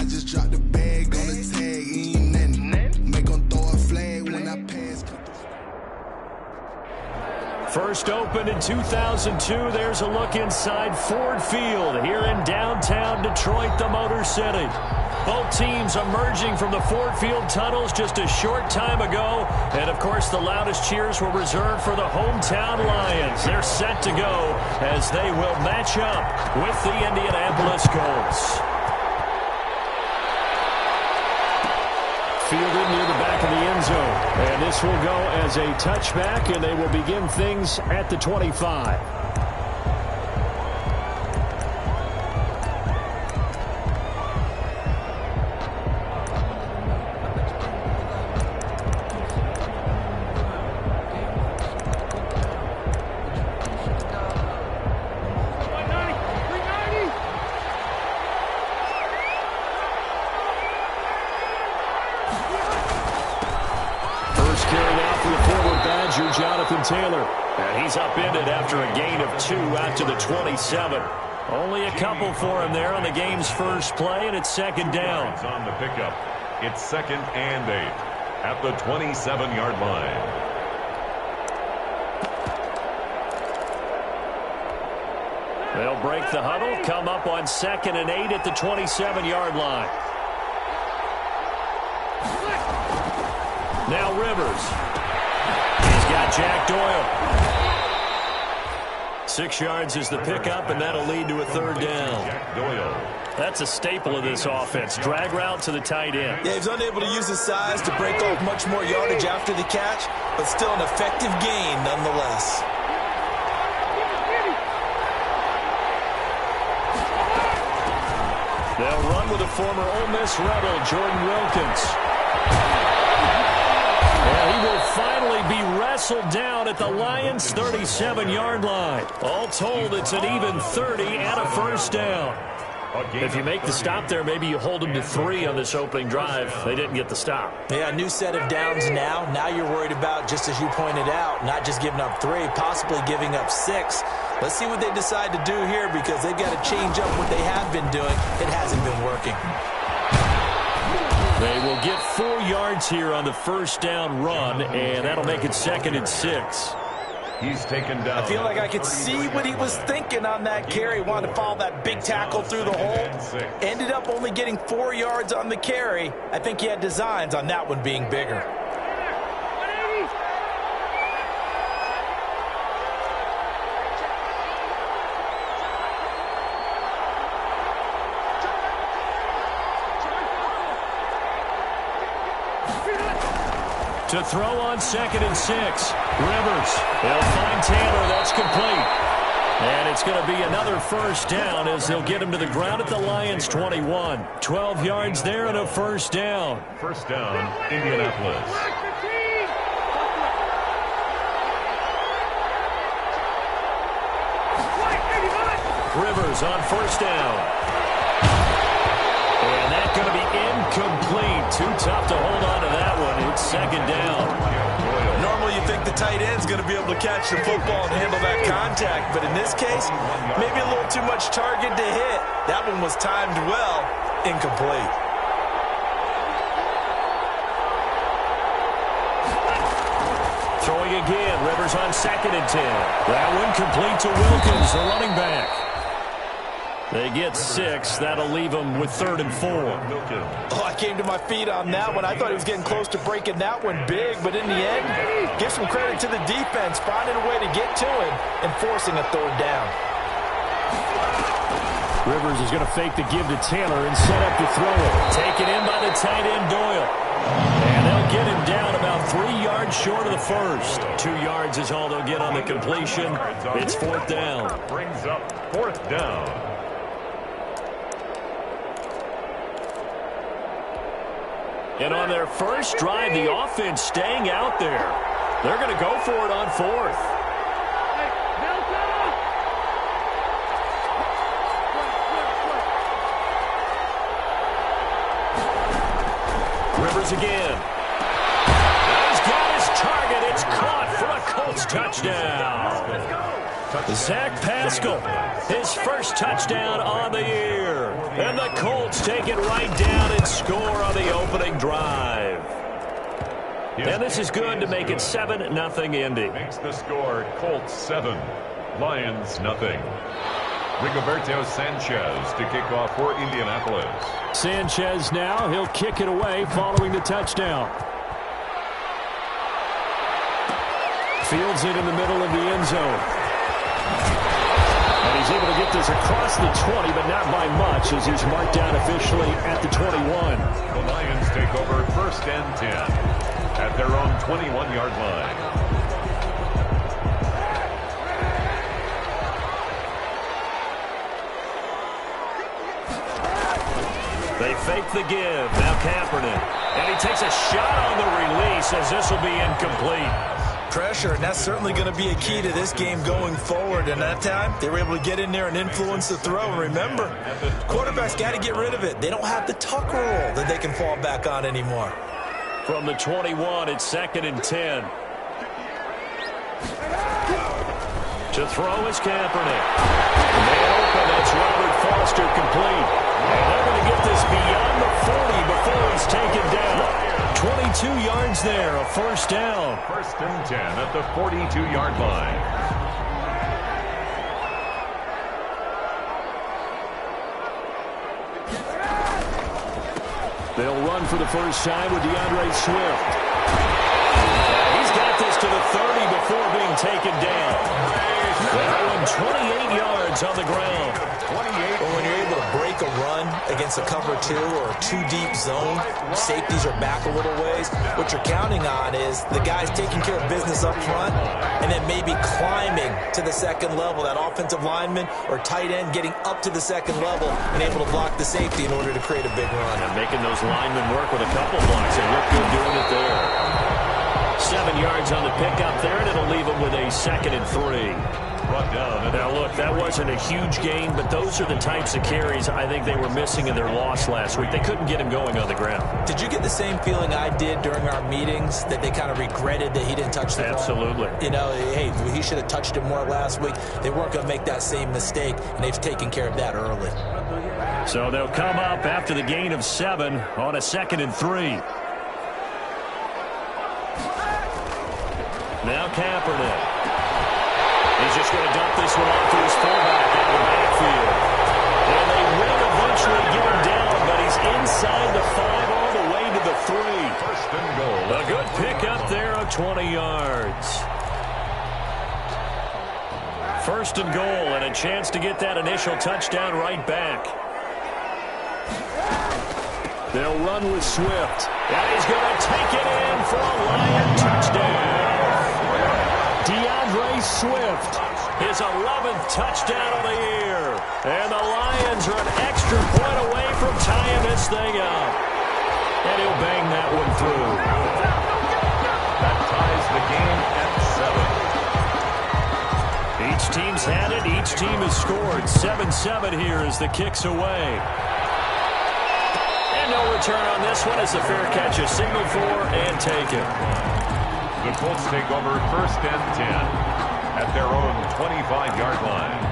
I just dropped the bag on the tag, ain't nothing. Make them throw a flag when I pass. First opened in 2002. There's a look inside Ford Field here in downtown Detroit, the Motor City. Both teams emerging from the Ford Field tunnels just a short time ago. And, of course, the loudest cheers were reserved for the hometown Lions. They're set to go as they will match up with the Indianapolis Colts. Fielded near the back of the end zone. And this will go as a touchback, and they will begin things at the 25. Taylor, and he's upended after a gain of 2 out to the 27. Only a couple for him there on the game's first play, and it's second down. On the pickup, it's 2nd and 8 at the 27-yard line. They'll break the huddle, come up on 2nd and 8 at the 27-yard line. Now Rivers. Got Jack Doyle. 6 yards is the pickup, and that'll lead to a third down. Jack Doyle. That's a staple of this offense. Drag route to the tight end. Yeah, he's unable to use his size to break off much more yardage after the catch, but still an effective gain nonetheless. They'll run with a former Ole Miss Rebel, Jordan Wilkins. He will finally be wrestled down at the Lions' 37-yard line. All told, it's an even 30 and a first down. If you make the stop there, maybe you hold them to 3 on this opening drive. They didn't get the stop. Yeah, a new set of downs now. Now you're worried about, just as you pointed out, not just giving up 3, possibly giving up 6. Let's see what they decide to do here, because they've got to change up what they have been doing. It hasn't been working. They will get 4 yards here on the first down run, and that'll make it 2nd and 6. He's taken down. I feel like I could see what he was thinking on that carry. Wanted to follow that big tackle through the hole. Ended up only getting 4 yards on the carry. I think he had designs on that one being bigger. To throw on 2nd and 6. Rivers. They'll find Taylor. That's complete. And it's going to be another first down as they'll get him to the ground at the Lions' 21. 12 yards there and a first down. First down, Indianapolis. Rivers on first down. And that's going to be incomplete. Too tough to hold on to that one. It's 2nd down. Normally you think the tight end's going to be able to catch the football and handle that contact, but in this case, maybe a little too much target to hit. That one was timed well, incomplete. Throwing again, Rivers on 2nd and 10. That one complete to Wilkins, the running back. They get 6. That'll leave them with 3rd and 4. Oh, I came to my feet on that one. I thought he was getting close to breaking that one big, but in the end, give some credit to the defense, finding a way to get to him and forcing a 3rd down. Rivers is going to fake the give to Taylor and set up to throw it. Taken in by the tight end, Doyle. And they'll get him down about 3 yards short of the first. 2 yards is all they'll get on the completion. It's 4th down. Brings up 4th down. And on their first drive, the offense staying out there. They're going to go for it on 4th. Rivers again. He's got his target. It's caught for a Colts touchdown. Zach Pascal, his first touchdown on the year. And the Colts take it right down and score on the opening drive. And this is good to make it 7-0 Indy. Makes the score Colts 7, Lions nothing. Rigoberto Sanchez to kick off for Indianapolis. Sanchez now, he'll kick it away following the touchdown. Fields it in the middle of the end zone. And he's able to get this across the 20, but not by much as he's marked down officially at the 21. The Lions take over 1st and 10 at their own 21-yard line. They fake the give. Now Kaepernick. And he takes a shot on the release as this will be incomplete. Pressure, and that's certainly going to be a key to this game going forward. And that time, they were able to get in there and influence the throw. And remember, quarterbacks got to get rid of it. They don't have the tuck rule that they can fall back on anymore. From the 21, it's 2nd and 10. To throw is Kaepernick. Man open, that's Robert Foster complete. And they're going to get this beyond the 40 before he's taken down. 22 yards there, a first down. 1st and 10 at the 42-yard line. They'll run for the first time with DeAndre Swift. He's got this to the 30 before being taken down. That one 28 yards on the ground. But when you're able to break a run against a cover 2 or a 2-deep zone, safeties are back a little ways. What you're counting on is the guys taking care of business up front and then maybe climbing to the second level, that offensive lineman or tight end getting up to the second level and able to block the safety in order to create a big run. And making those linemen work with a couple blocks and look good doing it there. 7 yards on the pickup there, and it'll leave them with a 2nd and 3. Now, look, that wasn't a huge gain, but those are the types of carries I think they were missing in their loss last week. They couldn't get him going on the ground. Did you get the same feeling I did during our meetings, that they kind of regretted that he didn't touch the ball? Absolutely. You know, hey, he should have touched it more last week. They weren't going to make that same mistake, and they've taken care of that early. So they'll come up after the gain of 7 on a 2nd and 3. Now Kaepernick. He's just going to dump this one off to his fullback out of the backfield. And they will eventually get him down, but he's inside the 5 all the way to the 3. 1st and goal. A good pick up there of 20 yards. 1st and goal, and a chance to get that initial touchdown right back. They'll run with Swift. And he's going to take it in for a Lion touchdown. DeAndre Swift, his 11th touchdown of the year. And the Lions are an extra point away from tying this thing up. And he'll bang that one through. That ties the game at 7. Each team's had it. Each team has scored. 7-7 here as the kick's away. And no return on this one as the fair catch is signaled for and taken. The Colts take over 1st and 10 at their own 25-yard line.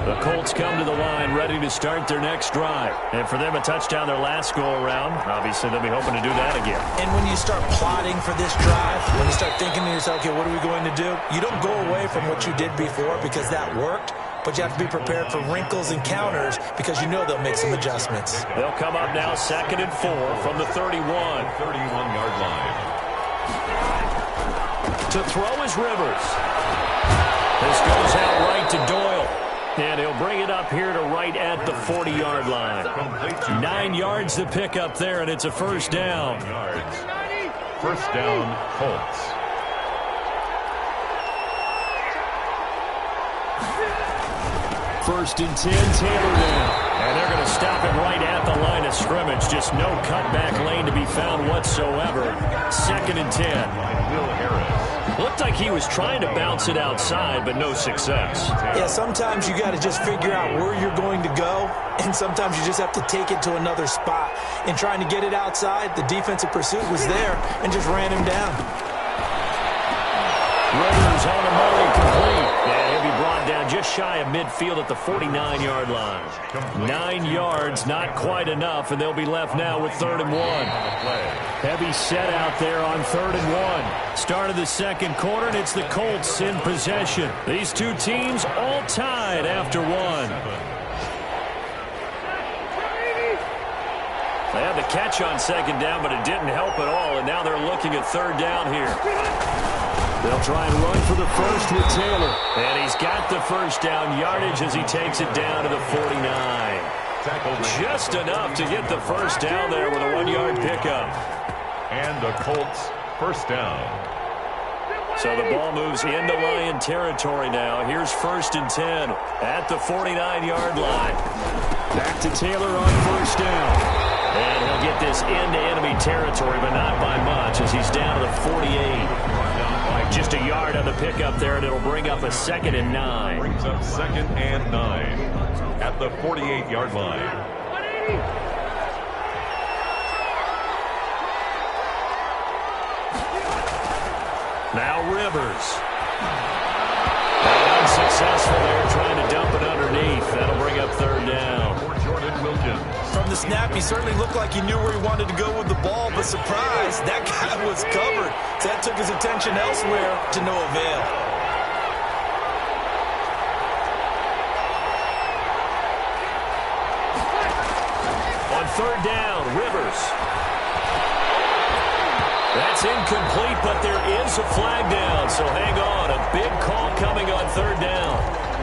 The Colts come to the line ready to start their next drive. And for them, a touchdown their last go-around. Obviously, they'll be hoping to do that again. And when you start plotting for this drive, when you start thinking to yourself, okay, what are we going to do? You don't go away from what you did before because that worked. But you have to be prepared for wrinkles and counters because you know they'll make some adjustments. They'll come up now 2nd and 4 from the 31. 31-yard line. To throw is Rivers. This goes out right to Doyle. And he'll bring it up here to right at the 40-yard line. 9 yards to pick up there, and it's a first down. 1st down, Colts. First and 10, Taylor now. And they're going to stop it right at the line of scrimmage. Just no cutback lane to be found whatsoever. 2nd and 10. Will Harris. Looked like he was trying to bounce it outside, but no success. Yeah, sometimes you got to just figure out where you're going to go, and sometimes you just have to take it to another spot. In trying to get it outside, the defensive pursuit was there and just ran him down. Rivers on the money, complete. And he'll be brought down just shy of midfield at the 49-yard line. 9 yards, not quite enough, and they'll be left now with 3rd and 1. Heavy set out there on 3rd and 1. Start of the second quarter, and it's the Colts in possession. These two teams all tied after 1. They had the catch on 2nd down, but it didn't help at all, and now they're looking at 3rd down here. They'll try and run for the first with Taylor. And he's got the first down yardage as he takes it down to the 49. Just enough to get the first down there with a 1-yard pickup. And the Colts first down. So the ball moves into Lion territory now. Here's 1st and 10 at the 49-yard line. Back to Taylor on first down. And he'll get this into enemy territory, but not by much as he's down to the 48. Just a yard on the pickup there, and it'll bring up a 2nd and 9. Brings up 2nd and 9 at the 48-yard line. Now Rivers. And unsuccessful there, trying to dump it underneath. That'll bring up 3rd down. For Jordan Wilkins. From the snap, he certainly looked like he knew where he wanted to go with the ball, but surprise, that guy was covered. So that took his attention elsewhere to no avail. On 3rd down, Rivers. That's incomplete, but there is a flag down, so hang on. A big call coming on 3rd down.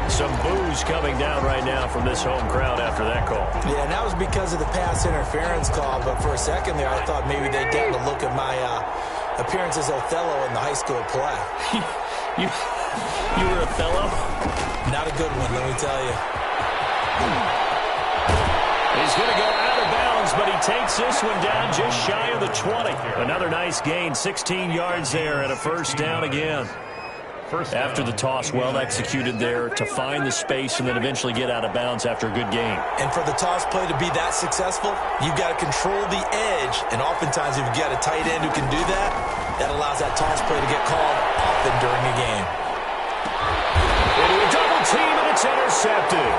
Some boos coming down right now from this home crowd after that call. Yeah, and that was because of the pass interference call, but for a second there, I thought maybe they'd get a look at my appearance as Othello in the high school play. You were Othello? Not a good one, let me tell you. He's going to go out of bounds, but he takes this one down just shy of the 20. Another nice gain, 16 yards there and a first down again. After the toss, well executed there to find the space and then eventually get out of bounds after a good game. And for the toss play to be that successful, you've got to control the edge. And oftentimes, if you've got a tight end who can do that, that allows that toss play to get called often during a game. Into a double team, and it's intercepted.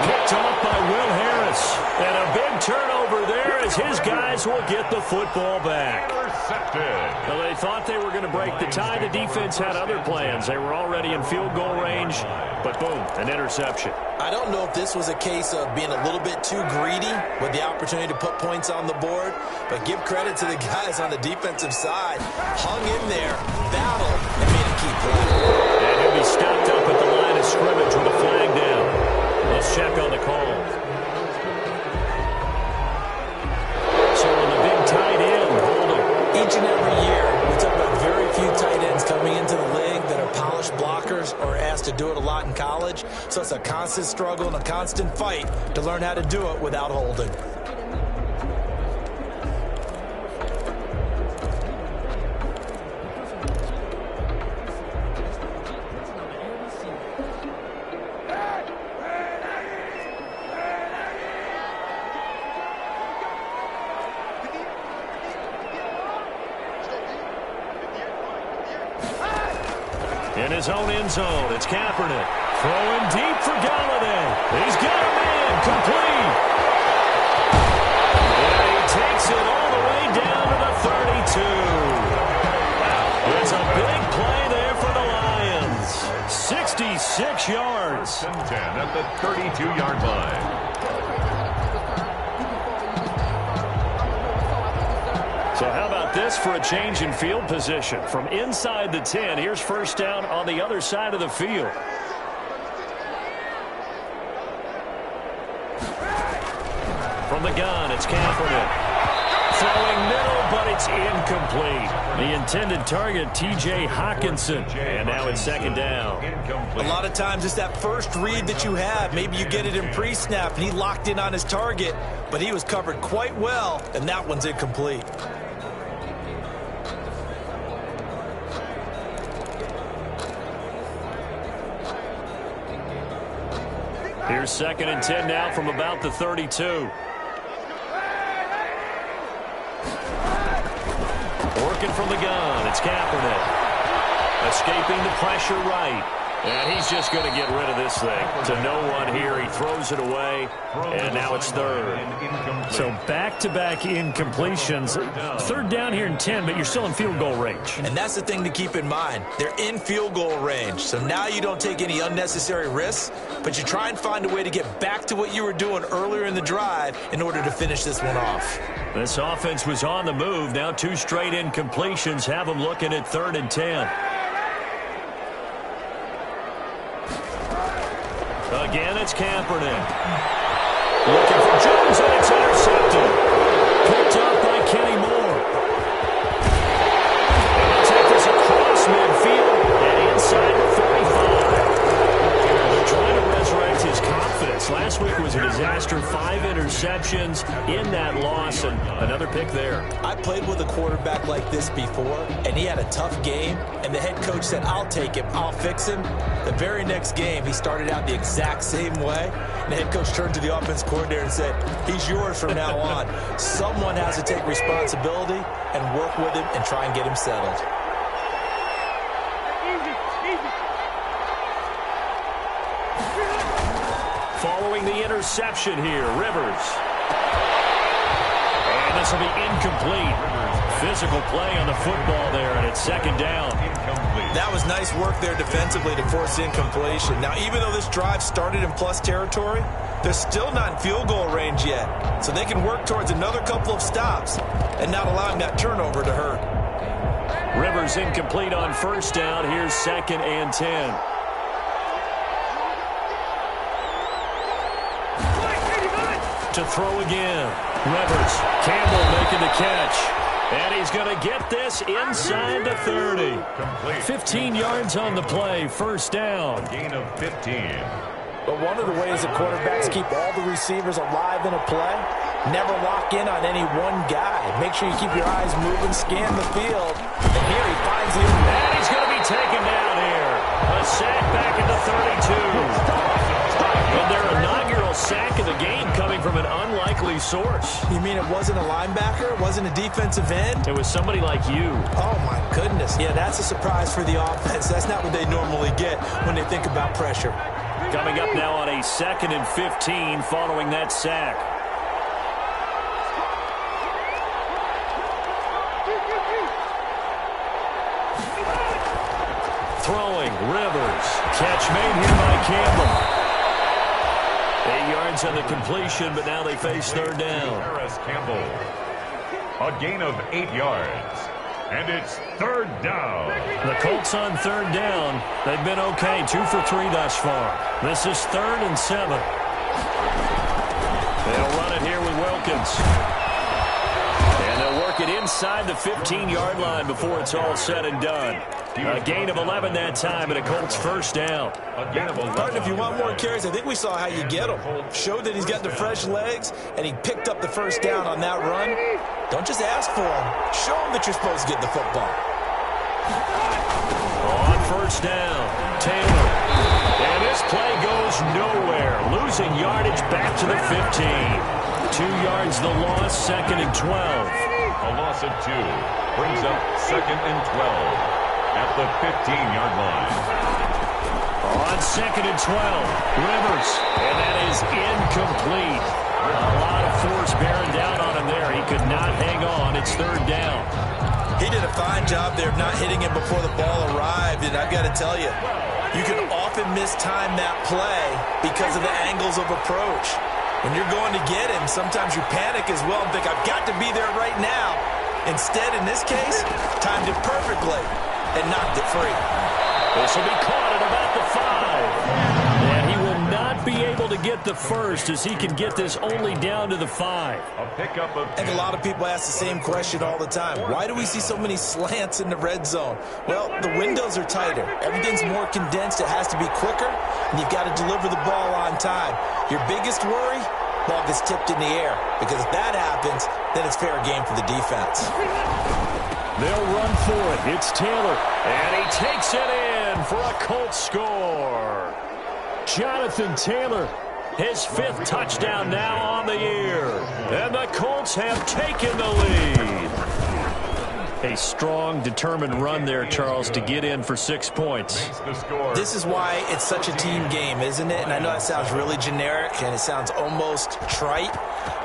Picked off by Will Harris. And a big turnover there as his guys will get the football back. Well, they thought they were going to break the tie. The defense had other plans. They were already in field goal range, but boom, an interception. I don't know if this was a case of being a little bit too greedy with the opportunity to put points on the board, but give credit to the guys on the defensive side. Hung in there, battled, and made a key play. And he'll be stopped up at the line of scrimmage with a flag down. Let's check on the call. So on the big tight end, holding. Each and every year, we talk about very few tight ends coming into the league that are polished blockers or asked to do it a lot in college. So it's a constant struggle and a constant fight to learn how to do it without holding. In his own end zone, it's Kaepernick. Throwing deep for Galladay. He's got a man complete. And he takes it all the way down to the 32. It's a big play there for the Lions. 66 yards. 1st and 10 at the 32-yard line. So how about this for a change in field position? From inside the 10, here's first down on the other side of the field. From the gun, it's Kaepernick. Throwing middle, but it's incomplete. The intended target, T.J. Hawkinson. And now it's 2nd down. A lot of times it's that first read that you have. Maybe you get it in pre-snap, and he locked in on his target, but he was covered quite well, and that one's incomplete. Here's 2nd and 10 now from about the 32. Working from the gun, it's Kaepernick. Escaping the pressure right. And he's just going to get rid of this thing to no one here. He throws it away, and now it's 3rd. So back-to-back incompletions. 3rd down here in 10, but you're still in field goal range. And that's the thing to keep in mind. They're in field goal range. So now you don't take any unnecessary risks, but you try and find a way to get back to what you were doing earlier in the drive in order to finish this one off. This offense was on the move. Now 2 straight incompletions have them looking at 3rd and 10. Again, it's Kaepernick. Looking for Jones, and it's intercepted. Picked up by Kenny Moore. And they'll take this across midfield and inside the 45. They're trying to resurrect his confidence. Last week was a disaster. 5 interceptions in that loss, and another pick there. I played with a quarterback like this before, and he had a tough game, and the head coach said, I'll take him, I'll fix him. The very next game, he started out the exact same way, and the head coach turned to the offense coordinator and said, he's yours from now on. Someone has to take responsibility and work with him and try and get him settled. Following the interception here, Rivers. And this will be incomplete. Physical play on the football there, and it's 2nd down. That was nice work there defensively to force incompletion. Now, even though this drive started in plus territory, they're still not in field goal range yet. So they can work towards another couple of stops and not allowing that turnover to hurt. Rivers incomplete on 1st down. Here's 2nd and 10. To throw again. Rivers. Campbell making the catch. And he's going to get this inside the 30. Complete. 15 yards on the play. 1st down. A gain of 15. But one of the ways that quarterbacks keep all the receivers alive in a play, never lock in on any one guy. Make sure you keep your eyes moving, scan the field. And here he finds the... And he's going to be taken down here. A sack back at the 32. And their inaugural sack of the game coming from an unlikely source. You mean it wasn't a linebacker? It wasn't a defensive end? It was somebody like you. Oh, my goodness. Yeah, that's a surprise for the offense. That's not what they normally get when they think about pressure. Coming up now on a 2nd and 15 following that sack. Throwing, Rivers. Catch made here by Campbell. 8 yards on the completion, but now they face 3rd down. Harris Campbell. A gain of 8 yards. And it's 3rd down. The Colts on 3rd down. They've been okay. 2 for 3 thus far. This is 3rd and 7. They'll run it here with Wilkins. And they'll work it inside the 15-yard line before it's all said and done. A gain of 11 that time, and a Colts 1st down. Partner, if you want more carries, I think we saw how you get them. Showed that he's got the fresh legs, and he picked up the 1st down on that run. Don't just ask for him. Show him that you're supposed to get the football. On 1st down, Taylor. And this play goes nowhere. Losing yardage back to the 15. 2 yards the loss, 2nd and 12. A loss of 2 brings up 2nd and 12 at the 15-yard line. On 2nd and 12, Rivers. And that is incomplete. A lot of force bearing down on him there. He could not hang on. It's 3rd down. He did a fine job there of not hitting him before the ball arrived, and I've got to tell you, you can often mistime that play because of the angles of approach. When you're going to get him, sometimes you panic as well and think, I've got to be there right now. Instead, in this case, timed it perfectly and knocked it free. This will be caught at about the 5. And he will not be able to get the first as he can get this only down to the 5. A pickup of 10. And a lot of people ask the same question all the time. Why do we see so many slants in the red zone? Well, the windows are tighter. Everything's more condensed. It has to be quicker, and you've got to deliver the ball on time. Your biggest worry? Ball gets tipped in the air, because if that happens, then it's fair game for the defense. They'll run for it. It's Taylor, and he takes it in for a Colts score. Jonathan Taylor His 5th touchdown now on the year. And the Colts have taken the lead. A strong, determined run there, Charles, to get in for 6 points. This is why it's such a team game, isn't it? And I know that sounds really generic, and it sounds almost trite,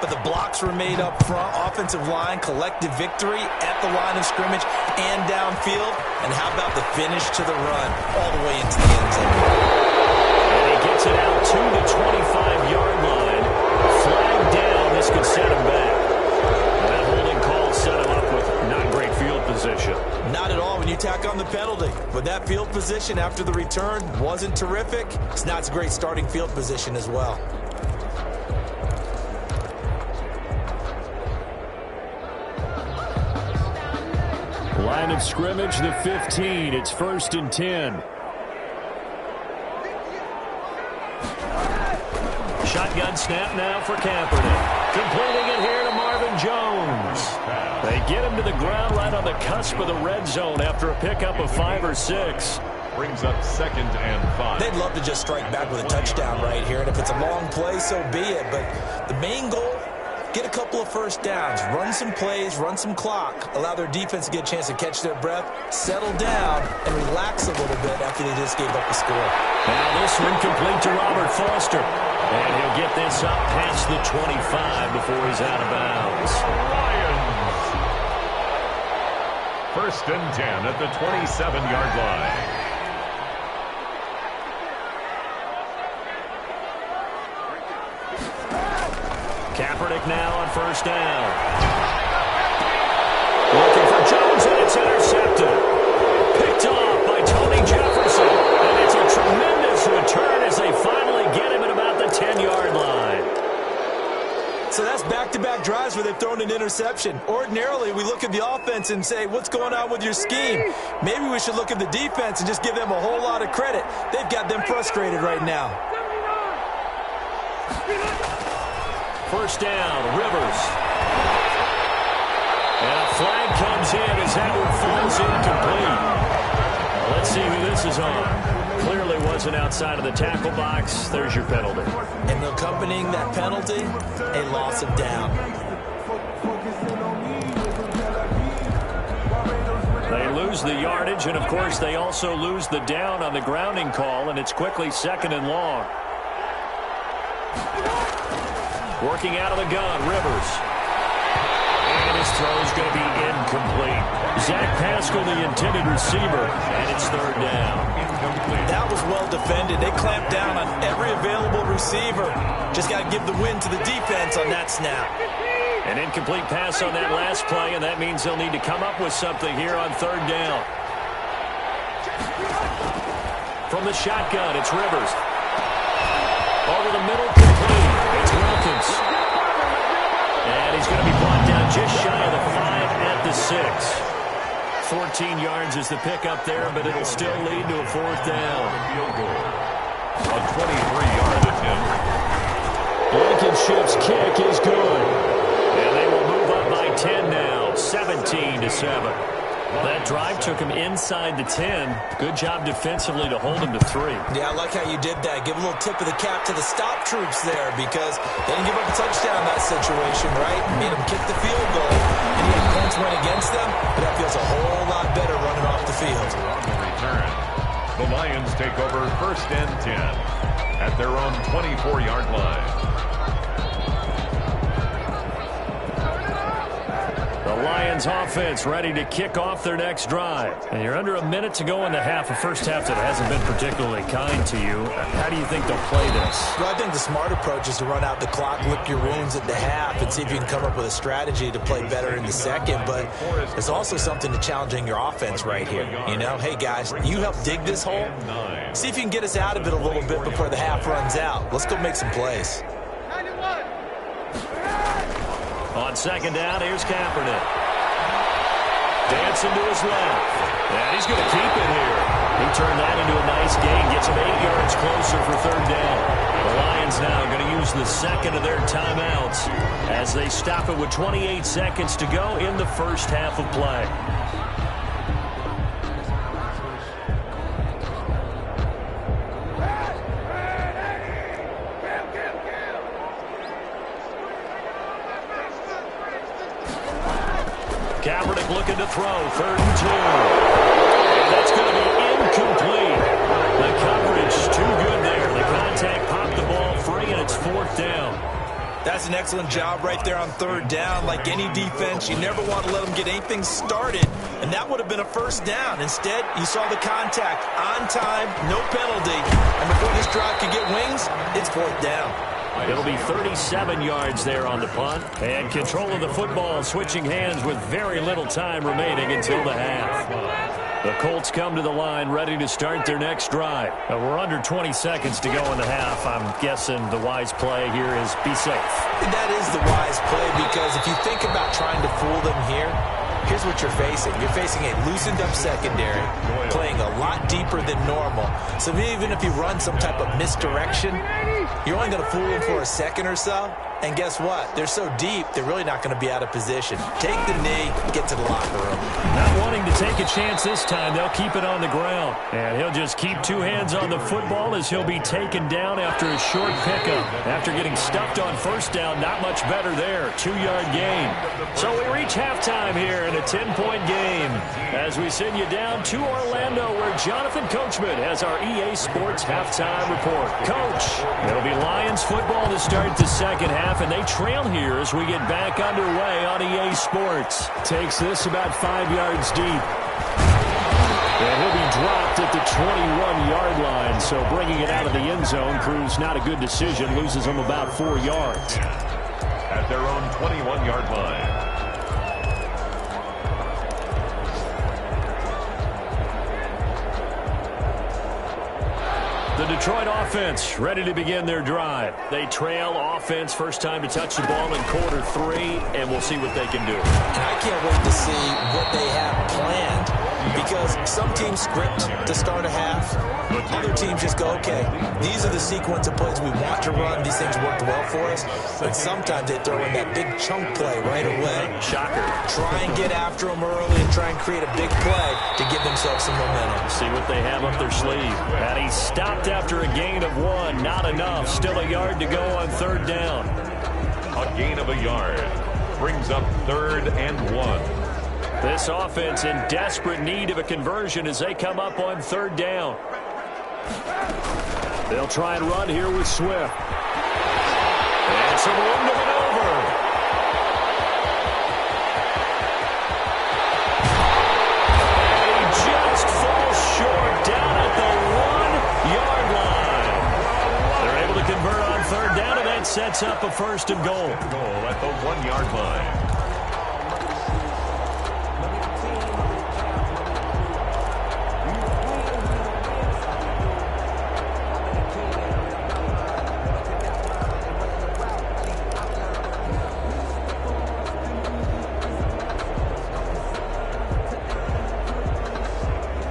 but the blocks were made up front, offensive line, collective victory at the line of scrimmage and downfield. And how about the finish to the run all the way into the end zone? And he gets it out to the 25-yard line. Flag down. This could set him back. That holding call set him up with not great field position. Not at all when you tack on the penalty. But that field position after the return wasn't terrific. It's not a great starting field position as well. Line of scrimmage, the 15. It's 1st and 10. Shotgun snap now for Kaepernick. Completing it here to Marvin Jones. They get him to the ground right on the cusp of the red zone after a pickup of 5 or 6. Brings up 2nd and 5. They'd love to just strike back with a touchdown right here. And if it's a long play, so be it. But the main goal, get a couple of first downs, run some plays, run some clock, allow their defense to get a chance to catch their breath, settle down, and relax a little bit after they just gave up the score. Now this one complete to Robert Foster. And he'll get this up past the 25 before he's out of bounds. Lions. 1st and 10 at the 27-yard line. Kaepernick now on 1st down. Looking for Jones, and it's intercepted. Picked off by Tony Jefferson. And it's a tremendous return as they finally get him at about the 10-yard line. So that's back-to-back drives where they've thrown an interception. Ordinarily, we look at the offense and say, what's going on with your scheme? Maybe we should look at the defense and just give them a whole lot of credit. They've got them frustrated right now. 1st down, Rivers. And a flag comes in as that one falls incomplete. Now let's see who this is on. Clearly wasn't outside of the tackle box. There's your penalty. And accompanying that penalty, a loss of down. They lose the yardage, and of course they also lose the down on the grounding call, and it's quickly 2nd and long. Working out of the gun, Rivers. And his throw is going to be incomplete. Zach Pascal, the intended receiver, and it's 3rd down. That was well defended. They clamped down on every available receiver. Just got to give the win to the defense on that snap. An incomplete pass on that last play, and that means they'll need to come up with something here on 3rd down. From the shotgun, it's Rivers. Over the middle, complete. It's Wilkins. And he's going to be brought down just shy of the 5 at the 6. 14 yards is the pickup there, but it'll still lead to a 4th down. Field goal. A 23-yard attempt. Blankenship's kick is good. And they will move up by 10 now, 17-7. That drive took him inside the 10. Good job defensively to hold him to 3. Yeah, I like how you did that. Give a little tip of the cap to the stop troops there because they didn't give up a touchdown in that situation, right? Made them kick the field goal. And even points went against them, but that feels a whole lot better running off the field. On the return, the Lions take over 1st and 10 at their own 24-yard line. The Lions offense ready to kick off their next drive. And you're under a minute to go in the half, a first half that hasn't been particularly kind to you. How do you think they'll play this? Well, I think the smart approach is to run out the clock, lick your wounds at the half, and see if you can come up with a strategy to play better in the second. But there's also something to challenging your offense right here. You know, hey, guys, you help dig this hole. See if you can get us out of it a little bit before the half runs out. Let's go make some plays. On 2nd down, here's Kaepernick. Dancing to his left. And he's going to keep it here. He turned that into a nice gain. Gets him 8 yards closer for 3rd down. The Lions now going to use the 2nd of their timeouts as they stop it with 28 seconds to go in the first half of play. Kaepernick looking to throw. 3rd and 2. And that's going to be incomplete. The coverage too good there. The contact popped the ball free, and it's 4th down. That's an excellent job right there on 3rd down. Like any defense, you never want to let them get anything started, and that would have been a 1st down. Instead, you saw the contact on time, no penalty, and before this drive could get wings, it's 4th down. It'll be 37 yards there on the punt, and control of the football switching hands with very little time remaining until the half. The Colts come to the line ready to start their next drive. We're under 20 seconds to go in the half. I'm guessing the wise play here is be safe. That is the wise play, because if you think about trying to fool them here, here's what you're facing. You're facing a loosened up secondary, playing a lot deeper than normal. So even if you run some type of misdirection, you're only going to fool them for a second or so. And guess what? They're so deep, they're really not going to be out of position. Take the knee, get to the locker room. Not wanting to take a chance this time, they'll keep it on the ground. And he'll just keep 2 hands on the football as he'll be taken down after a short pickup. After getting stuffed on 1st down, not much better there. 2-yard gain. So we reach halftime here in a 10-point game as we send you down to Orlando, where Jonathan Coachman has our EA Sports halftime report. Coach, it'll be Lions football to start the second half, and they trail here as we get back underway on EA Sports. Takes this about 5 yards deep. And he'll be dropped at the 21-yard line, so bringing it out of the end zone proves not a good decision, loses him about 4 yards. At their own 21-yard line. The Detroit offense ready to begin their drive. They trail offense, first time to touch the ball in quarter 3, and we'll see what they can do. And I can't wait to see what they have planned, because some teams script to start a half. Other teams just go, okay, these are the sequence of plays we want to run. These things worked well for us. But sometimes they throw in that big chunk play right away. Shocker. Try and get after them early and try and create a big play to give themselves some momentum. See what they have up their sleeve. And he stopped after a gain of 1. Not enough. Still a yard to go on 3rd down. A gain of a yard brings up 3rd and 1. This offense in desperate need of a conversion as they come up on 3rd down. They'll try and run here with Swift. And some room to maneuver. And he just falls short down at the 1-yard line. They're able to convert on 3rd down, and that sets up a 1st and goal. Goal at the 1-yard line.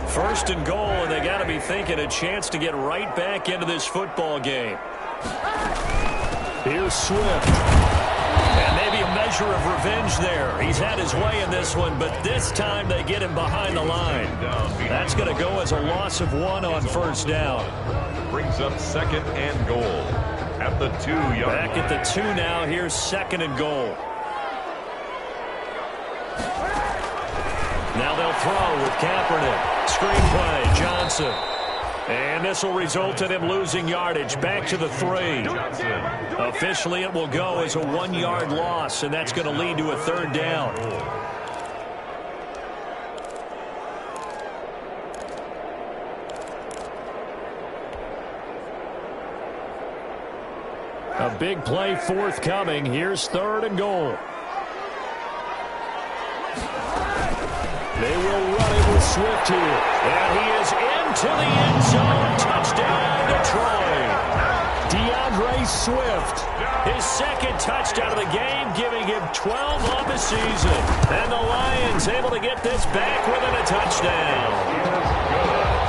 First and goal, and they got to be thinking a chance to get right back into this football game. Here's Swift. And maybe a measure of revenge there. He's had his way in this one, but this time they get him behind the line. That's going to go as a loss of 1 on 1st down. Brings up 2nd and goal at the 2-yard line. Back at the 2 now. Here's 2nd and goal. Now they'll throw with Kaepernick. Screenplay, Johnson. And this will result in him losing yardage. Back to the 3. Officially, it will go as a 1-yard loss, and that's going to lead to a 3rd down. A big play forthcoming. Here's 3rd and goal. They will run it with Swift here. And he is into the end zone. Touchdown, Detroit. DeAndre Swift. His 2nd touchdown of the game, giving him 12 on the season. And the Lions able to get this back within a touchdown.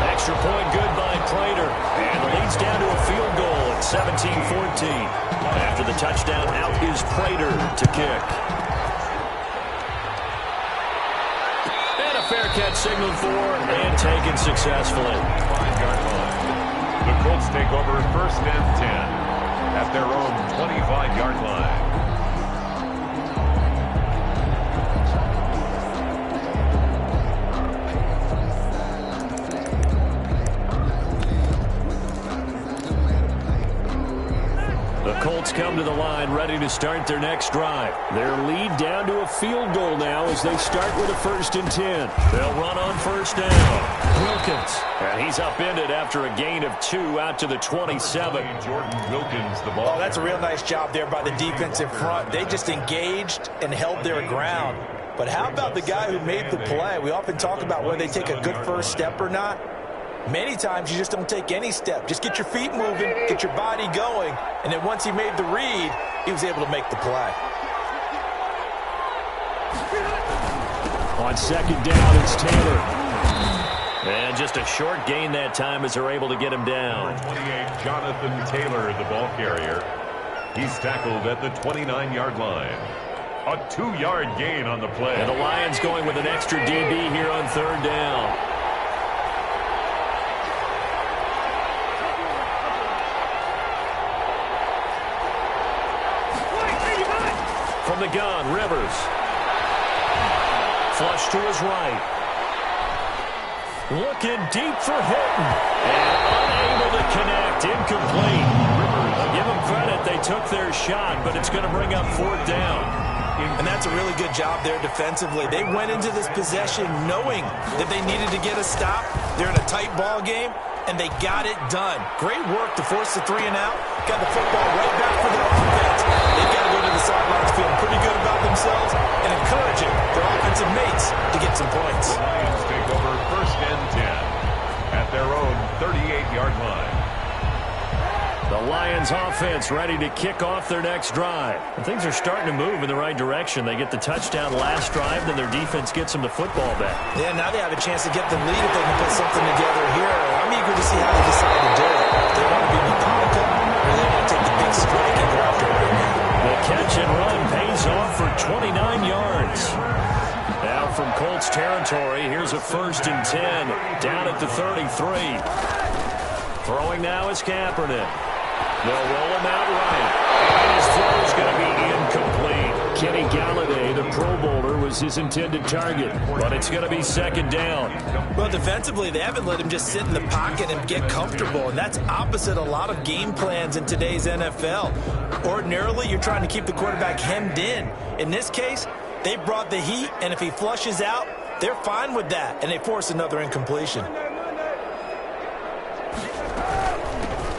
Extra point good by Prater. And the lead's down to a field goal at 17-14. After the touchdown, out is Prater to kick. Fair catch signaled for and taken successfully. 5-yard line. The Colts take over 1st and 10 at their own 25-yard line. Colts come to the line, ready to start their next drive. Their lead down to a field goal now as they start with a 1st and 10. They'll run on 1st down. Wilkins. And he's upended after a gain of 2 out to the 27. Jordan Wilkins, the ball. Oh, that's a real nice job there by the defensive front. They just engaged and held their ground. But how about the guy who made the play? We often talk about whether they take a good first step or not. Many times you just don't take any step. Just get your feet moving, get your body going, and then once he made the read, he was able to make the play. On 2nd down, it's Taylor. And just a short gain that time as they're able to get him down. Number 28, Jonathan Taylor, the ball carrier. He's tackled at the 29-yard line. A 2-yard gain on the play. And the Lions going with an extra DB here on 3rd down. From the gun, Rivers. Flush to his right. Looking deep for Hilton. And unable to connect. Incomplete. Give them credit. They took their shot, but it's going to bring up 4th down. And that's a really good job there defensively. They went into this possession knowing that they needed to get a stop. They're in a tight ball game, and they got it done. Great work to force the 3 and out. Got the football right back for their offense. They've got to go to the sidelines feeling pretty good about themselves and encouraging their offensive mates to get some points. The Lions take over 1st and 10 at their own 38-yard line. The Lions offense ready to kick off their next drive. And things are starting to move in the right direction. They get the touchdown last drive, then their defense gets them the football back. Yeah, now they have a chance to get the lead if they can put something together here. I'm eager to see how they decide to do it. They want to be methodical, or they want to take the big strike and go after it right now. The catch and run pays off for 29 yards. Now from Colts territory, here's a 1st and 10 down at the 33. Throwing now is Kaepernick. They'll roll him out right. And his throw is going to be incomplete. Kenny Galladay, the Pro Bowler, was his intended target. But it's going to be 2nd down. Well, defensively, they haven't let him just sit in the pocket and get comfortable. And that's opposite a lot of game plans in today's NFL. Ordinarily, you're trying to keep the quarterback hemmed in. In this case, they brought the heat, and if he flushes out, they're fine with that. And they force another incompletion.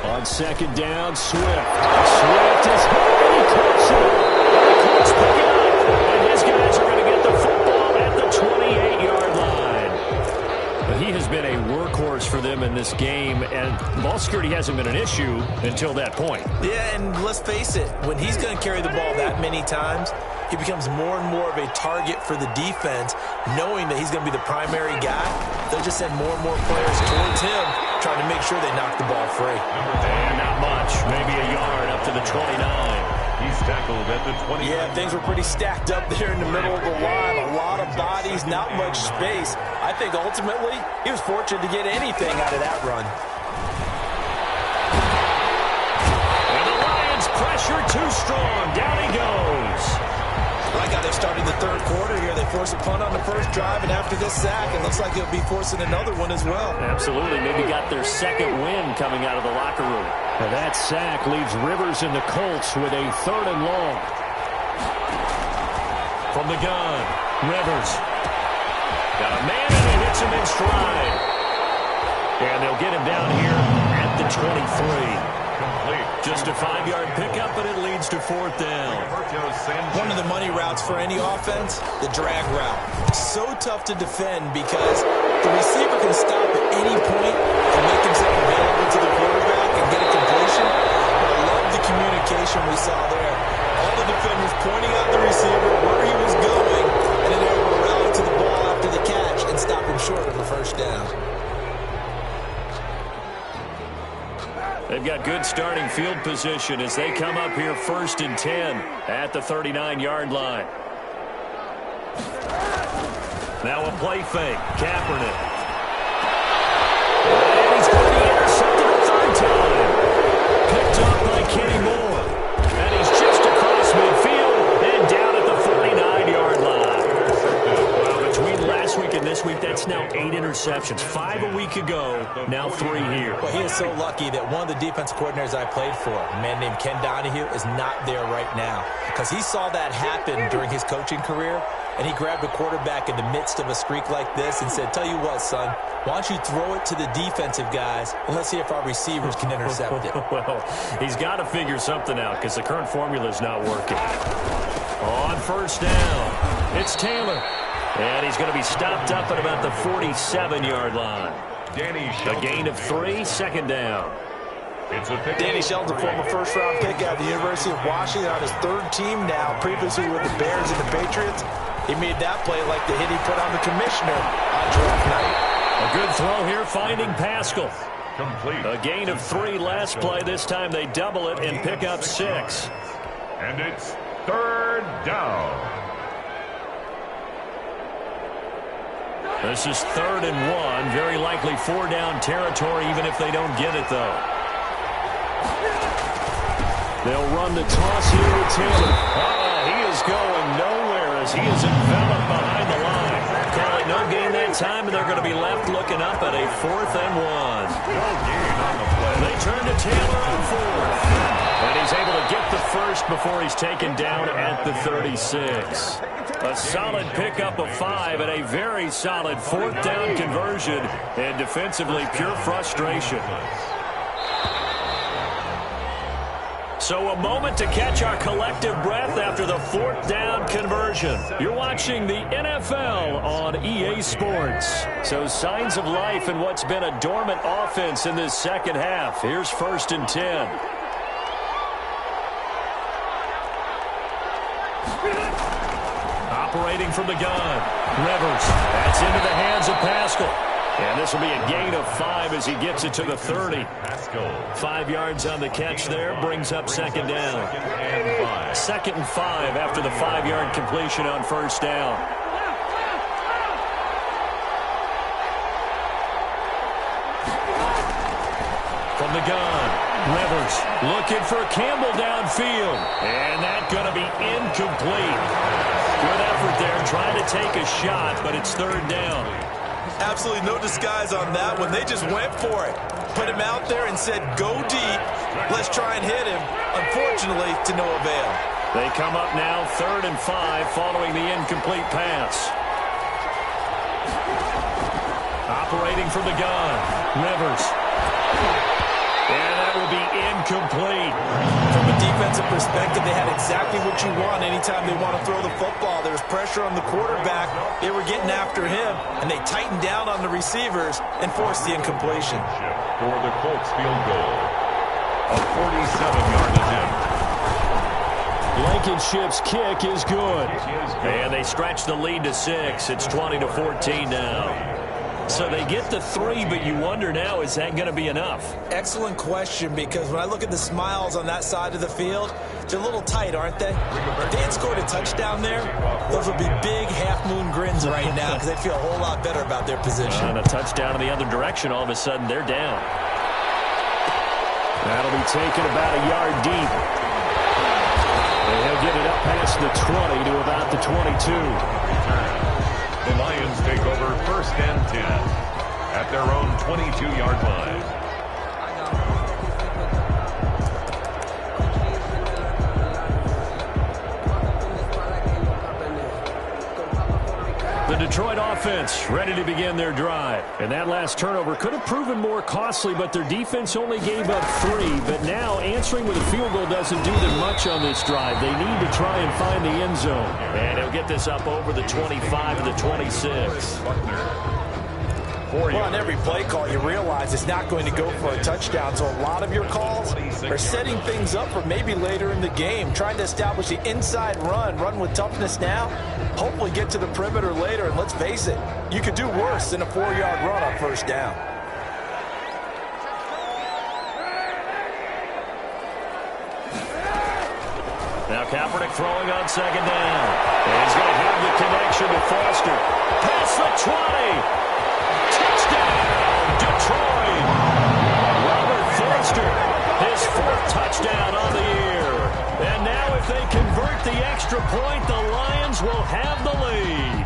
On 2nd down, Swift. Swift is hit. He clips it. The Colts pick it up. And his guys are going to get the football at the 28-yard line. But he has been a workhorse for them in this game, and ball security hasn't been an issue until that point. Yeah, and let's face it, when he's going to carry the ball that many times, he becomes more and more of a target for the defense, knowing that he's going to be the primary guy. They'll just send more and more players towards him, trying to make sure they knock the ball free. And not much, maybe a yard up to the 29. He's tackled at the 20. Yeah, things were pretty stacked up there in the middle of the line. A lot of bodies, not much space. I think ultimately he was fortunate to get anything out of that run. And the Lions pressure too strong. Down he goes. Like how they're starting the 3rd quarter here. They force a punt on the 1st drive, and after this sack, it looks like they'll be forcing another one as well. Absolutely. Maybe got their 2nd win coming out of the locker room. And that sack leaves Rivers and the Colts with a 3rd and long. From the gun, Rivers. Got a man, and he hits him in stride. And they'll get him down here at the 23. Complete. Just a 5-yard pickup, but it leads to 4th down. One of the money routes for any offense, the drag route. It's so tough to defend because the receiver can stop at any point and make himself available to the quarterback and get a completion. But I love the communication we saw there. All the defenders pointing out the receiver, where he was going, and then they were able to rally to the ball after the catch and stop him short of a 1st down. They've got good starting field position as they come up here 1st and 10 at the 39-yard line. Now a play fake. Kaepernick. And he's going to be intercepted a 3rd time. Picked up by Kenny Moore. And he's just across midfield and down at the 49-yard line. Well, between last week and this week, that's now 8 interceptions. interceptions. 5 a week ago, now 3 here. Well, he is so lucky that one of the defense coordinators I played for, a man named Ken Donahue, is not there right now. Because he saw that happen during his coaching career, and he grabbed a quarterback in the midst of a streak like this and said, tell you what, son, why don't you throw it to the defensive guys, and let's see if our receivers can intercept it. Well, he's got to figure something out because the current formula is not working. On first down, it's Taylor. And he's going to be stopped up at about the 47-yard line. A gain of 3, second down. Danny Shelton's a former first-round pick out of the University of Washington on his 3rd team now, previously with the Bears and the Patriots. He made that play like the hit he put on the commissioner on draft night. A good throw here, finding Pascal. Complete. A gain of 3 last play. This time they double it and pick up 6. And it's 3rd down. This is 3rd and 1. Very likely 4-down territory, even if they don't get it, though. They'll run the toss here with Taylor. He is going nowhere as he is enveloped behind the line. Call it no gain that time, and they're going to be left looking up at a 4th and 1. No gain on the play. They turn to Taylor on 4th. And he's able to get the first before he's taken down at the 36. A solid pickup of 5 and a very solid 4th down conversion. And defensively, pure frustration. So a moment to catch our collective breath after the 4th down conversion. You're watching the NFL on EA Sports. So signs of life in what's been a dormant offense in this second half. Here's 1st and 10. Operating from the gun. Rivers. That's into the hands of Pascal. And this will be a gain of 5 as he gets it to the 30. 5 yards on the catch there. Brings up 2nd down. 2nd and 5 after the 5-yard completion on 1st down. From the gun. Rivers looking for Campbell downfield. And that's going to be incomplete. Good effort there trying to take a shot, but it's 3rd down. Absolutely no disguise on that one. They just went for it. Put him out there and said, go deep. Let's try and hit him. Unfortunately, to no avail. They come up now 3rd and 5 following the incomplete pass. Operating from the gun. Rivers. And that will be incomplete. From a defensive perspective, they had exactly what you want anytime they want to throw the football. There was pressure on the quarterback. They were getting after him, and they tightened down on the receivers and forced the incompletion. For the Colts field goal. A 47-yard attempt. Blankenship's kick is good. And they stretch the lead to 6. It's 20-14 now. So they get the 3, but you wonder now, is that going to be enough? Excellent question, because when I look at the smiles on that side of the field, they're a little tight, aren't they? If they had scored a touchdown there, those would be big half-moon grins right now because they'd feel a whole lot better about their position. And a touchdown in the other direction, all of a sudden they're down. That'll be taken about a yard deep. And he'll get it up past the 20 to about the 22. The Lions take over 1st and 10 at their own 22-yard line. The Detroit offense ready to begin their drive. And that last turnover could have proven more costly, but their defense only gave up 3. But now answering with a field goal doesn't do them much on this drive. They need to try and find the end zone. And he'll get this up over the 25 to the 26. Well, on every play call, you realize it's not going to go for a touchdown. So a lot of your calls are setting things up for maybe later in the game, trying to establish the inside run with toughness now, hopefully get to the perimeter later. And let's face it, you could do worse than a 4-yard run on 1st down. Now Kaepernick throwing on 2nd down. And he's going to have the connection to Foster. Past the 20. Touchdown, Detroit. Robert Foster, his 4th touchdown on the year. And now if they convert the extra point, the Lions will have the lead.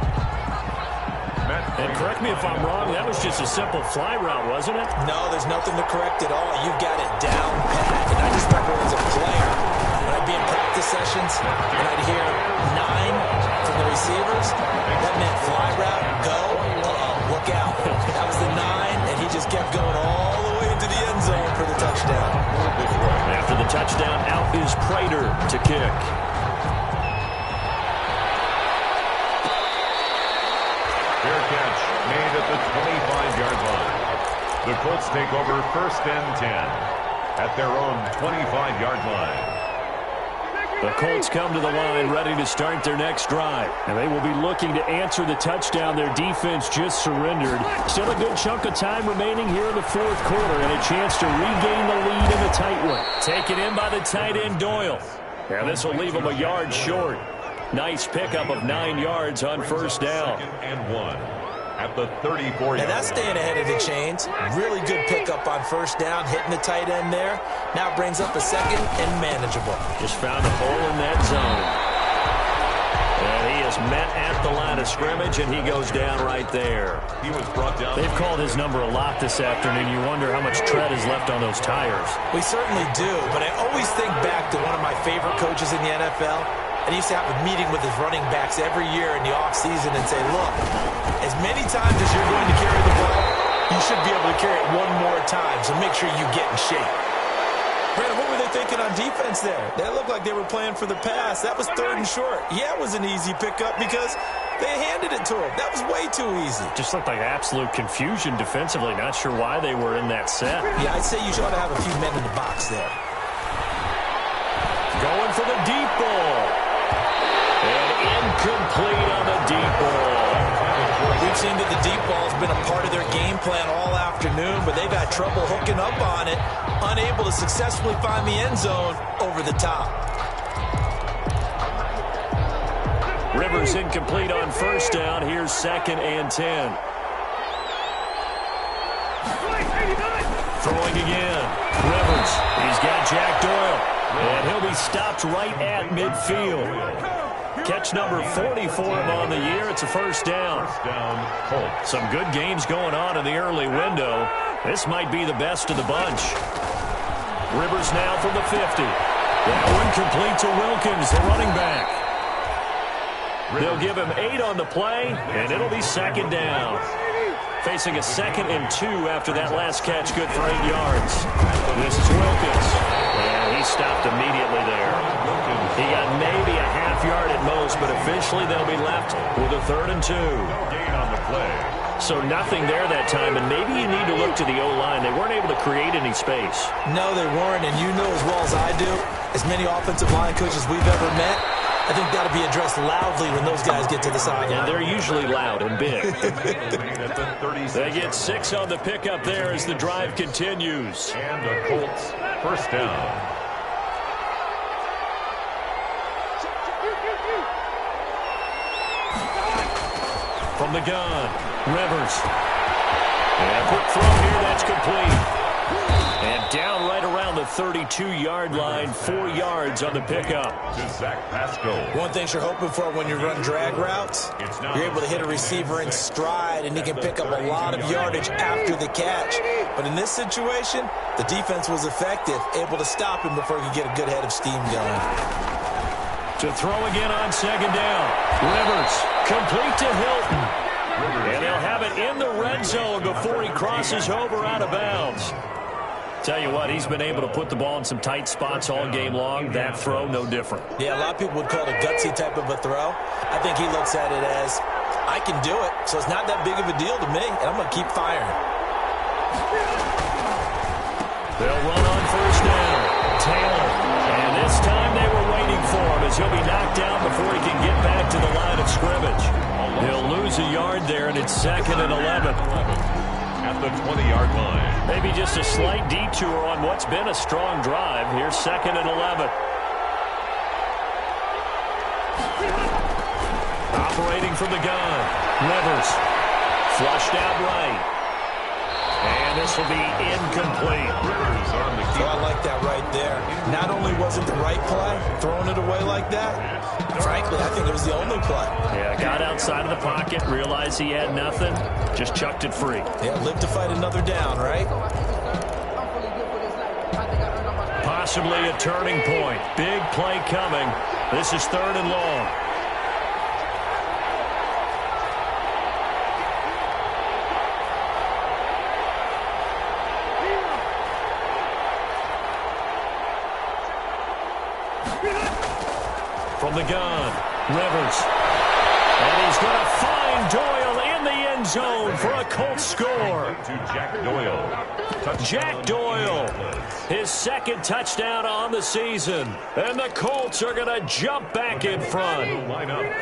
And correct me if I'm wrong, that was just a simple fly route, wasn't it? No, there's nothing to correct at all. You've got it down pat. And I just remember as a player, when I'd be in practice sessions, and I'd hear 9 from the receivers, that meant fly route, go, look out. That was the 9, and he just kept going all the way into the end zone for the touchdown. After the touchdown, out is Prater to kick. Fair catch made at the 25-yard line. The Colts take over 1st and 10 at their own 25-yard line. The Colts come to the line ready to start their next drive. And they will be looking to answer the touchdown their defense just surrendered. Still a good chunk of time remaining here in the 4th quarter and a chance to regain the lead in a tight one. Taken in by the tight end Doyle. And this will leave them a yard short. Nice pickup of 9 yards on 1st down. 2nd and 1 at the 34-yard line. And that's staying ahead of the chains. Really good pickup on 1st down, hitting the tight end there. Now brings up a 2nd and manageable. Just found a hole in that zone. And he is met at the line of scrimmage, and he goes down right there. He was brought down. They've called his number a lot this afternoon. You wonder how much tread is left on those tires. We certainly do, but I always think back to one of my favorite coaches in the NFL. And he used to have a meeting with his running backs every year in the offseason and say, look, as many times as you're going to carry the ball, you should be able to carry it one more time, so make sure you get in shape. Brandon, what were they thinking on defense there? They looked like they were playing for the pass. That was 3rd and short. Yeah, it was an easy pickup because they handed it to him. That was way too easy. Just looked like absolute confusion defensively. Not sure why they were in that set. Yeah, I'd say you ought to have a few men in the box there. Going for the deep ball. And incomplete on the deep ball. We've seen that the deep ball has been a part of their game plan all afternoon, but they've had trouble hooking up on it, unable to successfully find the end zone over the top. Rivers incomplete on 1st down. Here's 2nd and 10. Throwing again. Rivers. He's got Jack Doyle. And he'll be stopped right at midfield. Catch number 40 for him on the year. It's a 1st down. Colts. Some good games going on in the early window. This might be the best of the bunch. Rivers now from the 50. That one complete to Wilkins, the running back. They'll give him 8 on the play, and it'll be 2nd down. Facing a 2nd and 2 after that last catch, good for 8 yards. This is Wilkins, and he stopped immediately there. He got maybe a half yard at most, but officially they'll be left with a 3rd and 2. Gain on the play. So nothing there that time, and maybe you need to look to the O-line. They weren't able to create any space. No, they weren't, and you know as well as I do, as many offensive line coaches we've ever met, I think that'll be addressed loudly when those guys get to the sideline. And they're usually loud and big. They get 6 on the pickup there as the drive continues. And the Colts 1st down. From the gun, Rivers. And a quick throw here, that's complete. And down right around the 32-yard line, 4 yards on the pickup. To Zach Pascal. One thing you're hoping for when you run drag routes, you're able to hit a receiver in stride, and he can pick up a lot of yardage after the catch. But in this situation, the defense was effective, able to stop him before he could get a good head of steam going. To throw again on 2nd down. Rivers, complete to Hilton. And they'll have it in the red zone before he crosses over out of bounds. Tell you what, he's been able to put the ball in some tight spots all game long. That throw, no different. Yeah, a lot of people would call it a gutsy type of a throw. I think he looks at it as, I can do it, so it's not that big of a deal to me, and I'm going to keep firing. They'll run on 1st down. Taylor. And this time they were waiting for him as he'll be knocked down before he can get back to the line of scrimmage. He'll lose a yard there, and it's 2nd and 11. At the 20-yard line. Maybe just a slight detour on what's been a strong drive. Here's 2nd and 11. Operating from the gun. Rivers. Flushed out right. And this will be incomplete. Rivers on the So I like that right there. Not only was it the right play, throwing it away like that, frankly, I think it was the only play. Yeah, got outside of the pocket, realized he had nothing, just chucked it free. Yeah, live to fight another down, right? Possibly a turning point. Big play coming. This is 3rd and long. From the gun, Rivers. And he's going to find Doyle in the end zone for a Colts score. To Jack Doyle. Jack Doyle, his 2nd touchdown on the season. And the Colts are going to jump back in front.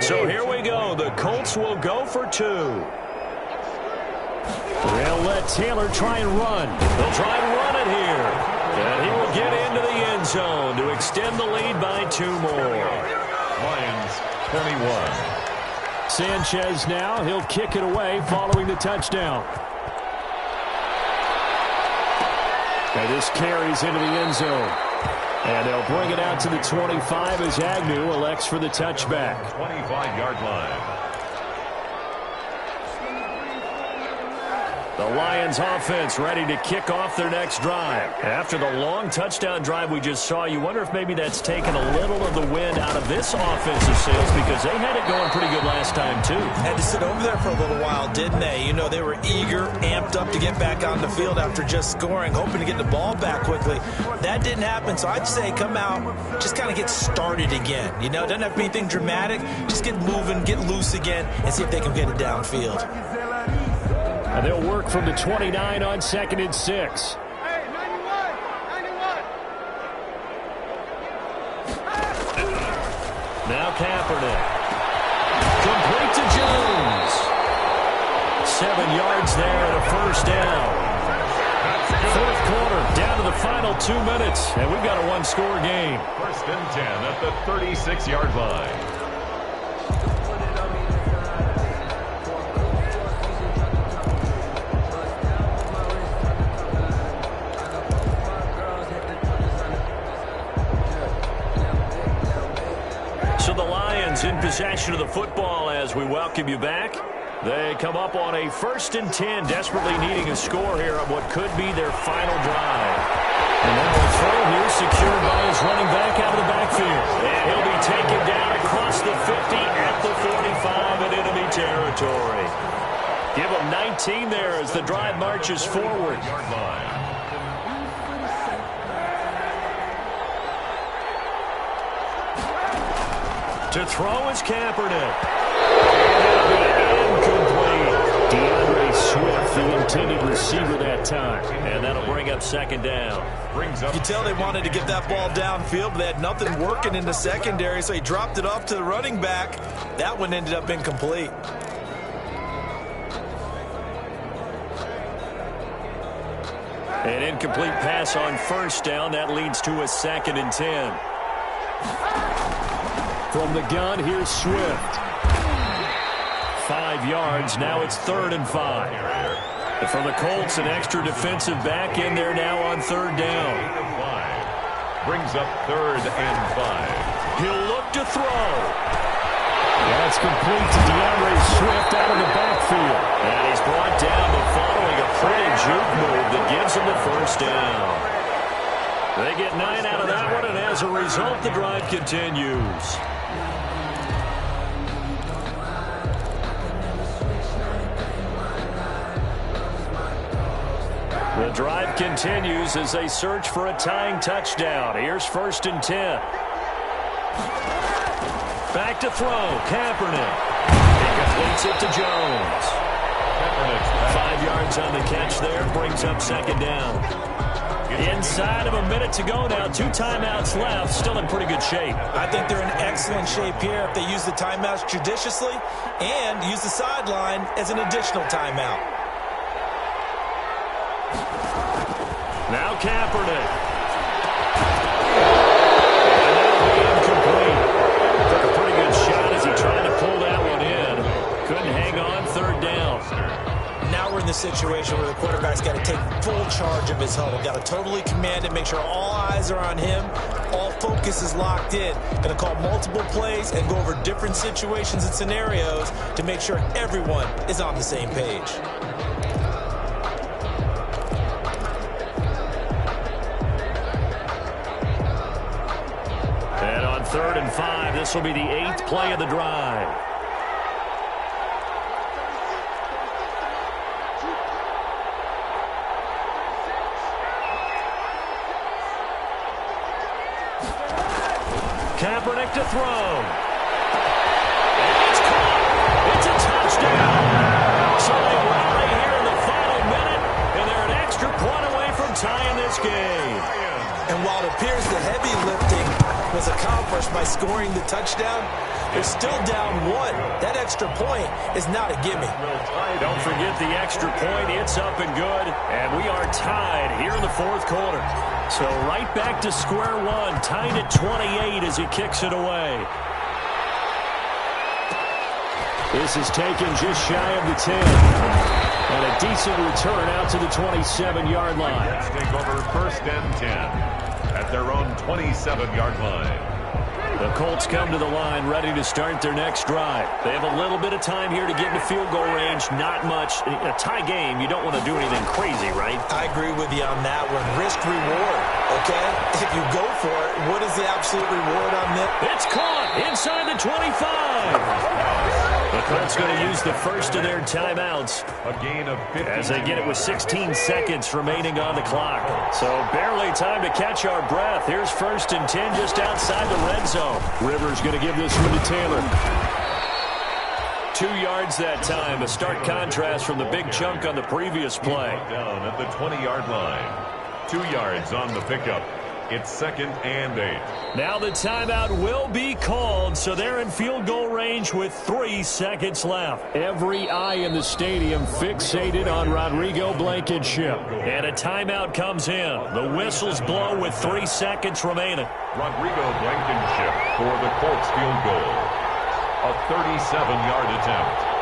So here we go. The Colts will go for 2. They'll let Taylor try and run. They'll try and run it here. And he will get into the end zone to extend the lead by 2 more. Lions 21. Sanchez now, he'll kick it away following the touchdown. And this carries into the end zone. And they'll bring it out to the 25 as Agnew elects for the touchback. 25-yard line. The Lions offense ready to kick off their next drive. After the long touchdown drive we just saw, you wonder if maybe that's taken a little of the wind out of this offensive sails because they had it going pretty good last time too. Had to sit over there for a little while, didn't they? You know, they were eager, amped up to get back on the field after just scoring, hoping to get the ball back quickly. That didn't happen, so I'd say come out, just kind of get started again. You know, it doesn't have to be anything dramatic. Just get moving, get loose again, and see if they can get it downfield. And they'll work from the 29 on 2nd and 6. Hey, 91. Now Kaepernick. Complete to Jones. 7 yards there and a 1st down. 4th quarter, down to the final 2 minutes, and we've got a 1-score game. 1st and 10 at the 36-yard line. In possession of the football as we welcome you back. They come up on a 1st and 10, desperately needing a score here on what could be their final drive. And now a throw here secured by his running back out of the backfield. And he'll be taken down across the 50 at the 45 in enemy territory. Give him 19 there as the drive marches forward. Yard line. To throw is Kaepernick. Incomplete. DeAndre Swift, the intended receiver that time. And that'll bring up 2nd down. You can tell they wanted to get that ball downfield, but they had nothing working in the secondary, so he dropped it off to the running back. That one ended up incomplete. An incomplete pass on 1st down. That leads to a 2nd and 10. From the gun, here's Swift. 5 yards. Now it's 3rd and 5. And for the Colts, an extra defensive back in there now on 3rd down. Brings up 3rd and 5. He'll look to throw. That's complete to DeAndre Swift out of the backfield. And he's brought down, but following a pretty juke move that gives him the 1st down. They get 9 out of that one, and as a result, the drive continues. The drive continues as they search for a tying touchdown. Here's 1st and 10. Back to throw. Kaepernick. He completes it to Jones. 5 yards on the catch there. Brings up 2nd down. Inside of a minute to go now. 2 timeouts left. Still in pretty good shape. I think they're in excellent shape here if they use the timeouts judiciously and use the sideline as an additional timeout. Now Kaepernick. And that'll be incomplete. Took a pretty good shot as he tried to pull that one in. Couldn't hang on. 3rd down. Now we're in the situation where the quarterback's got to take full charge of of his huddle. Got to totally command it, make sure all eyes are on him. All focus is locked in. Going to call multiple plays and go over different situations and scenarios to make sure everyone is on the same page. And on 3rd and 5, this will be the 8th play of the drive. Kaepernick to throw. It's caught. It's a touchdown. So they rally here in the final minute, and they're an extra point away from tying this game. And while it appears the heavy lifting was accomplished by scoring the touchdown, they're still down 1. That extra point is not a gimme. Don't forget the extra point. It's up and good. And we are tied here in the 4th quarter. So right back to square one, tied at 28 as he kicks it away. This is taken just shy of the 10. And a decent return out to the 27-yard line. Let's take over 1st and 10 at their own 27-yard line. The Colts come to the line ready to start their next drive. They have a little bit of time here to get into field goal range. Not much. A tie game, you don't want to do anything crazy, right? I agree with you on that one. Risk reward, okay? If you go for it, what is the absolute reward on that? It's caught inside the 25. The Colts going to use the first of their timeouts. A gain of 50. As they get it with 16 seconds remaining on the clock. So barely time to catch our breath. Here's 1st and 10 just outside the red zone. Rivers going to give this one to Taylor. 2 yards that time. A stark contrast from the big chunk on the previous play. Down at the 20-yard line. 2 yards on the pickup. It's 2nd and 8. Now the timeout will be called, so they're in field goal range with 3 seconds left. Every eye in the stadium fixated on Rodrigo Blankenship. And a timeout comes in. The whistles blow with 3 seconds remaining. Rodrigo Blankenship for the Colts field goal. A 37-yard attempt.